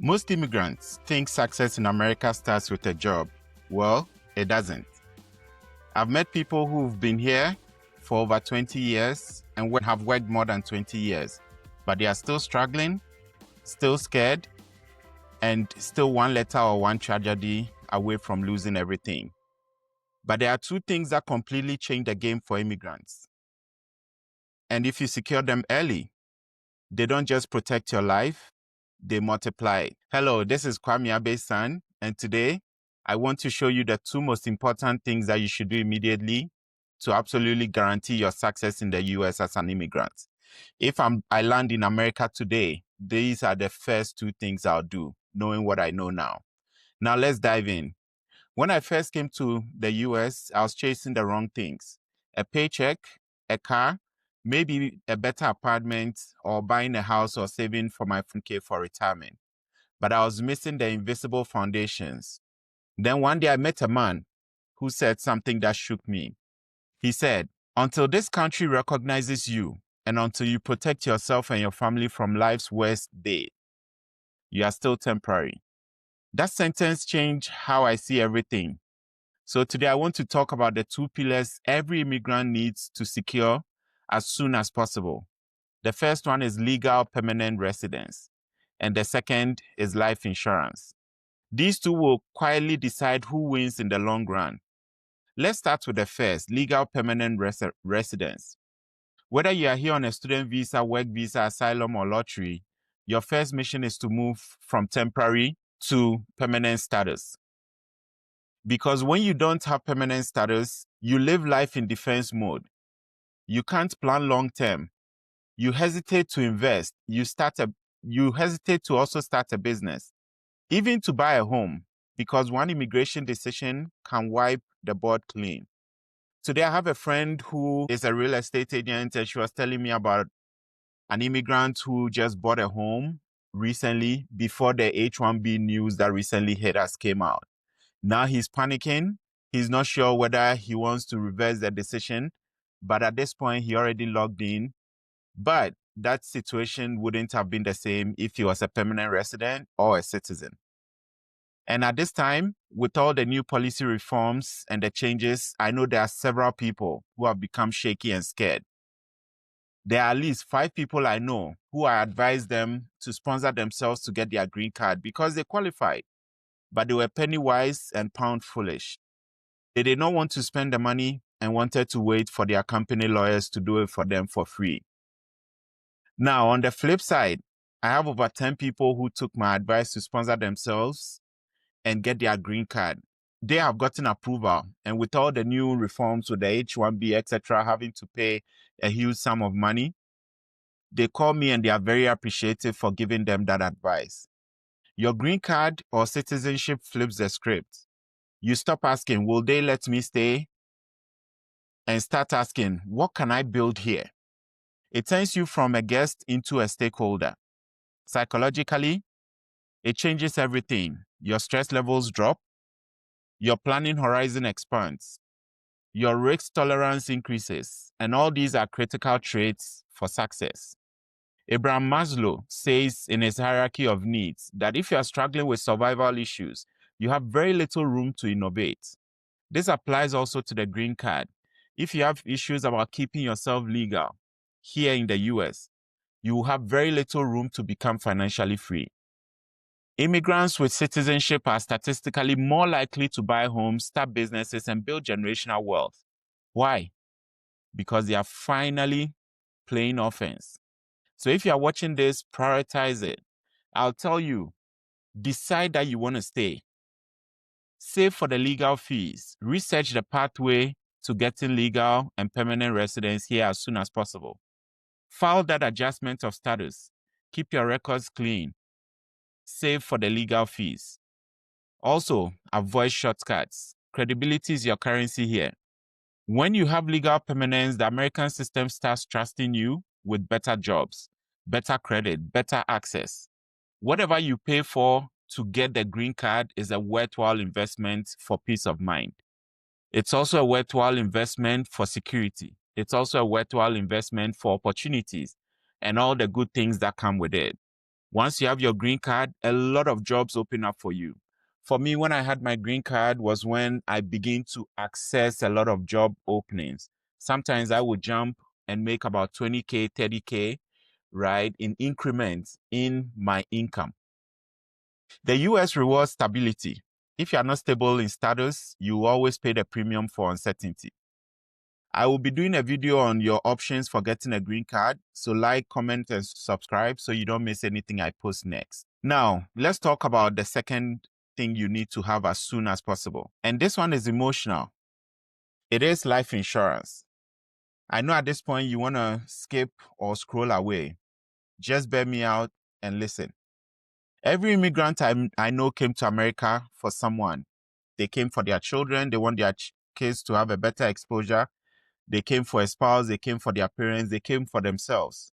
Most immigrants think success in America starts with a job. Well, it doesn't. I've met people who've been here for over 20 years and have worked more than 20 years, but they are still struggling, still scared, and still one letter or one tragedy away from losing everything. But there are two things that completely change the game for immigrants. And if you secure them early, they don't just protect your life, they multiply. Hello, this is Kwame Abe-san, and today I want to show you the two most important things that you should do immediately to absolutely guarantee your success in the US as an immigrant. If I land in America today, these are the first two things I'll do, knowing what I know now. Now let's dive in. When I first came to the US, I was chasing the wrong things. A paycheck, a car, maybe a better apartment, or buying a house or saving for my 401k for retirement. But I was missing the invisible foundations. Then one day I met a man who said something that shook me. He said, "Until this country recognizes you and until you protect yourself and your family from life's worst day, you are still temporary." That sentence changed how I see everything. So today I want to talk about the two pillars every immigrant needs to secure as soon as possible. The first one is legal permanent residence, and the second is life insurance. These two will quietly decide who wins in the long run. Let's start with the first, legal permanent residence. Whether you are here on a student visa, work visa, asylum, or lottery, your first mission is to move from temporary to permanent status. Because when you don't have permanent status, you live life in defense mode. You can't plan long term. You hesitate to invest. You hesitate to also start a business, even to buy a home, because one immigration decision can wipe the board clean. Today, I have a friend who is a real estate agent, and she was telling me about an immigrant who just bought a home recently before the H-1B news that recently hit us came out. Now he's panicking. He's not sure whether he wants to reverse the decision, but at this point, he already logged in. But that situation wouldn't have been the same if he was a permanent resident or a citizen. And at this time, with all the new policy reforms and the changes, I know there are several people who have become shaky and scared. There are at least 5 people I know who I advised them to sponsor themselves to get their green card because they qualified, but they were penny wise and pound foolish. They did not want to spend the money and wanted to wait for their company lawyers to do it for them for free. Now, on the flip side, I have over 10 people who took my advice to sponsor themselves and get their green card. They have gotten approval, and with all the new reforms with the H-1B, etc., having to pay a huge sum of money, they call me and they are very appreciative for giving them that advice. Your green card or citizenship flips the script. You stop asking, will they let me stay? And start asking, what can I build here? It turns you from a guest into a stakeholder. Psychologically, it changes everything. Your stress levels drop. Your planning horizon expands. Your risk tolerance increases. And all these are critical traits for success. Abraham Maslow says in his hierarchy of needs that if you are struggling with survival issues, you have very little room to innovate. This applies also to the green card. If you have issues about keeping yourself legal here in the US, you will have very little room to become financially free. Immigrants with citizenship are statistically more likely to buy homes, start businesses, and build generational wealth. Why? Because they are finally playing offense. So if you are watching this, prioritize it. I'll tell you, decide that you want to stay. Save for the legal fees. Research the pathway to getting legal and permanent residence here as soon as possible. File that adjustment of status. Keep your records clean. Save for the legal fees. Also, avoid shortcuts. Credibility is your currency here. When you have legal permanence, the American system starts trusting you with better jobs, better credit, better access. Whatever you pay for to get the green card is a worthwhile investment for peace of mind. It's also a worthwhile investment for security. It's also a worthwhile investment for opportunities and all the good things that come with it. Once you have your green card, a lot of jobs open up for you. For me, when I had my green card was when I began to access a lot of job openings. Sometimes I would jump and make about 20K, 30K, right, in increments in my income. The US rewards stability. If you are not stable in status, you always pay the premium for uncertainty. I will be doing a video on your options for getting a green card. So like, comment, and subscribe so you don't miss anything I post next. Now, let's talk about the second thing you need to have as soon as possible. And this one is emotional. It is life insurance. I know at this point you want to skip or scroll away. Just bear me out and listen. Every immigrant I know came to America for someone. They came for their children. They want their kids to have a better exposure. They came for a spouse, they came for their parents, they came for themselves.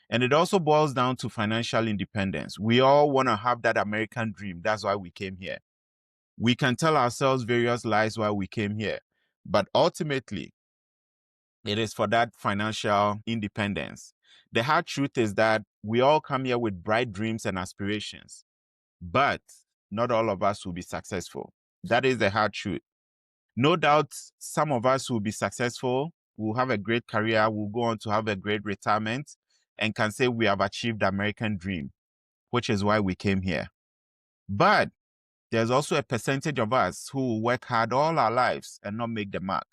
And it also boils down to financial independence. We all want to have that American dream. That's why we came here. We can tell ourselves various lies why we came here. But ultimately, it is for that financial independence. The hard truth is that we all come here with bright dreams and aspirations, but not all of us will be successful. That is the hard truth. No doubt some of us will be successful, will have a great career, will go on to have a great retirement, and can say we have achieved the American dream, which is why we came here. But there's also a percentage of us who will work hard all our lives and not make the mark.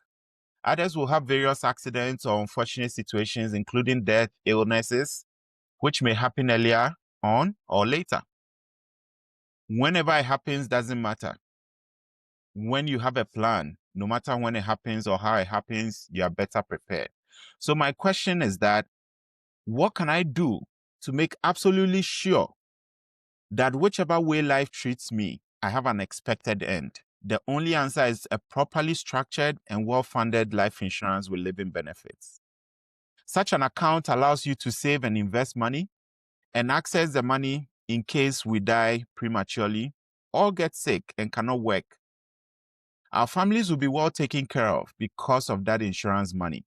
Others will have various accidents or unfortunate situations, including death, illnesses, which may happen earlier on or later. Whenever it happens, doesn't matter. When you have a plan, no matter when it happens or how it happens, you are better prepared. So my question is that, what can I do to make absolutely sure that whichever way life treats me, I have an expected end? The only answer is a properly structured and well-funded life insurance with living benefits. Such an account allows you to save and invest money and access the money in case we die prematurely or get sick and cannot work. Our families will be well taken care of because of that insurance money.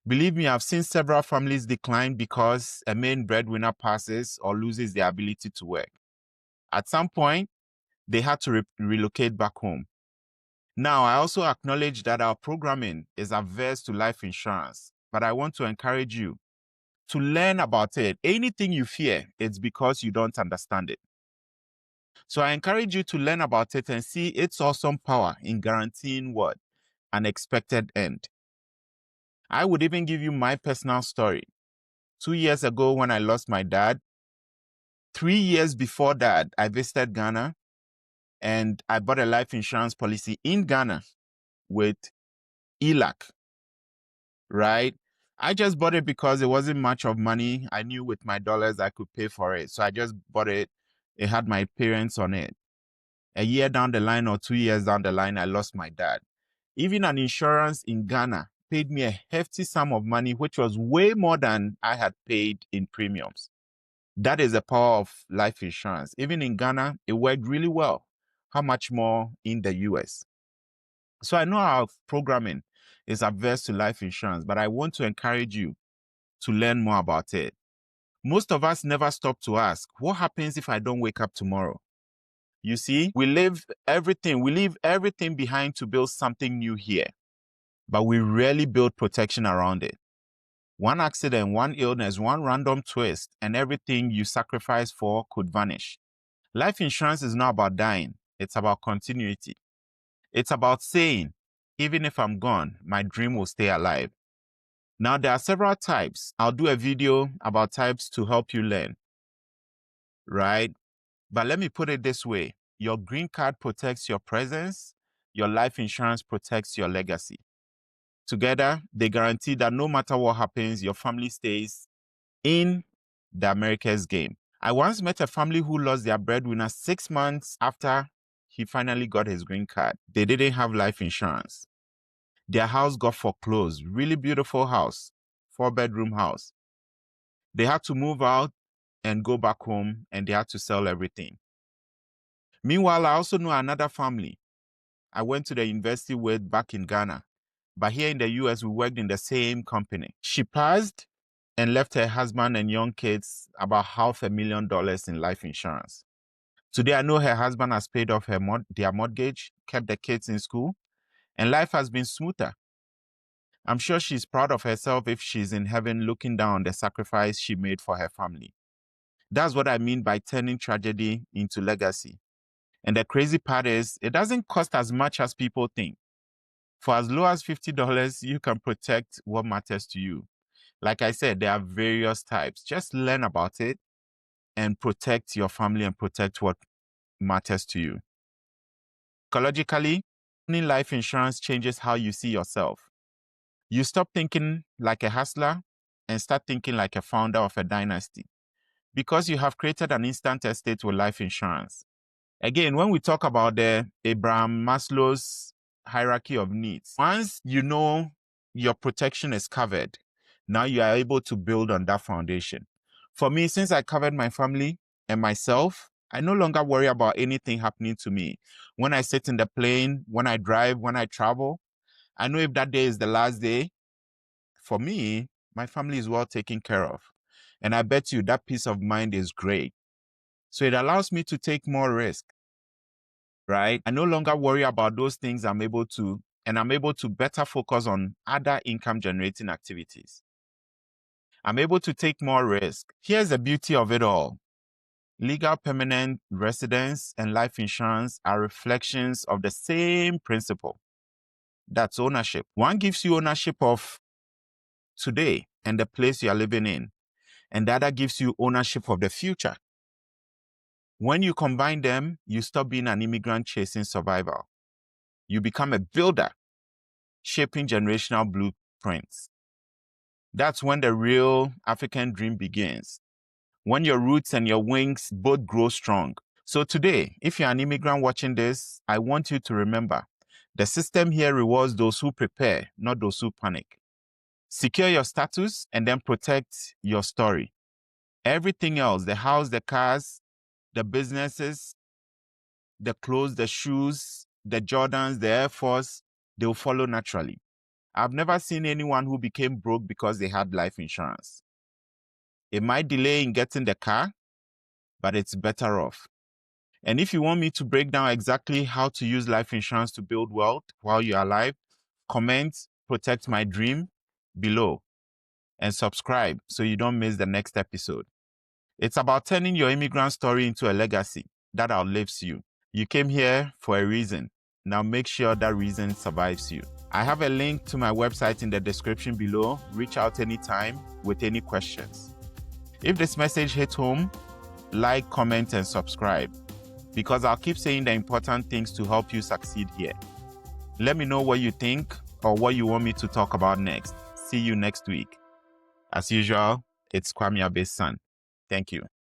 Believe me, I've seen several families decline because a main breadwinner passes or loses their ability to work. At some point, they had to relocate back home. Now, I also acknowledge that our programming is averse to life insurance, but I want to encourage you to learn about it. Anything you fear, it's because you don't understand it. So I encourage you to learn about it and see its awesome power in guaranteeing what? An expected end. I would even give you my personal story. 2 years ago when I lost my dad, 3 years before that, I visited Ghana and I bought a life insurance policy in Ghana with ELAC, right? I just bought it because it wasn't much of money. I knew with my dollars I could pay for it. So I just bought it. It had my parents on it. A year down the line or 2 years down the line, I lost my dad. Even an insurance in Ghana paid me a hefty sum of money, which was way more than I had paid in premiums. That is the power of life insurance. Even in Ghana, it worked really well. How much more in the US? So I know our programming is averse to life insurance, but I want to encourage you to learn more about it. Most of us never stop to ask, what happens if I don't wake up tomorrow? You see, we leave everything behind to build something new here, but we rarely build protection around it. One accident, one illness, one random twist, and everything you sacrifice for could vanish. Life insurance is not about dying. It's about continuity. It's about saying, even if I'm gone, my dream will stay alive. Now, there are several types. I'll do a video about types to help you learn, right? But let me put it this way. Your green card protects your presence. Your life insurance protects your legacy. Together, they guarantee that no matter what happens, your family stays in the America's game. I once met a family who lost their breadwinner 6 months after he finally got his green card. They didn't have life insurance. Their house got foreclosed. Really beautiful house, 4-bedroom house. They had to move out and go back home, and they had to sell everything. Meanwhile, I also know another family I went to the university with back in Ghana. But here in the US, we worked in the same company. She passed and left her husband and young kids about $500,000 in life insurance. Today, I know her husband has paid off their mortgage, kept the kids in school, and life has been smoother. I'm sure she's proud of herself if she's in heaven looking down on the sacrifice she made for her family. That's what I mean by turning tragedy into legacy. And the crazy part is, it doesn't cost as much as people think. For as low as $50, you can protect what matters to you. Like I said, there are various types. Just learn about it and protect your family and protect what matters to you. Psychologically, owning life insurance changes how you see yourself. You stop thinking like a hustler and start thinking like a founder of a dynasty because you have created an instant estate with life insurance. Again, when we talk about the Abraham Maslow's hierarchy of needs, once you know your protection is covered, now you are able to build on that foundation. For me, since I covered my family and myself, I no longer worry about anything happening to me. When I sit in the plane, when I drive, when I travel, I know if that day is the last day, for me, my family is well taken care of. And I bet you that peace of mind is great. So it allows me to take more risk, right? I no longer worry about those things I'm able to better focus on other income generating activities. I'm able to take more risk. Here's the beauty of it all. Legal permanent residence and life insurance are reflections of the same principle. That's ownership. One gives you ownership of today and the place you are living in, and the other gives you ownership of the future. When you combine them, you stop being an immigrant chasing survival. You become a builder, shaping generational blueprints. That's when the real African dream begins, when your roots and your wings both grow strong. So today, if you're an immigrant watching this, I want you to remember, the system here rewards those who prepare, not those who panic. Secure your status and then protect your story. Everything else, the house, the cars, the businesses, the clothes, the shoes, the Jordans, the Air Force, they'll follow naturally. I've never seen anyone who became broke because they had life insurance. It might delay in getting the car, but it's better off. And if you want me to break down exactly how to use life insurance to build wealth while you're alive, comment "Protect My Dream" below and subscribe so you don't miss the next episode. It's about turning your immigrant story into a legacy that outlives you. You came here for a reason. Now make sure that reason survives you. I have a link to my website in the description below. Reach out anytime with any questions. If this message hit home, like, comment, and subscribe, because I'll keep saying the important things to help you succeed here. Let me know what you think or what you want me to talk about next. See you next week. As usual, it's Kwame Abe's son. Thank you.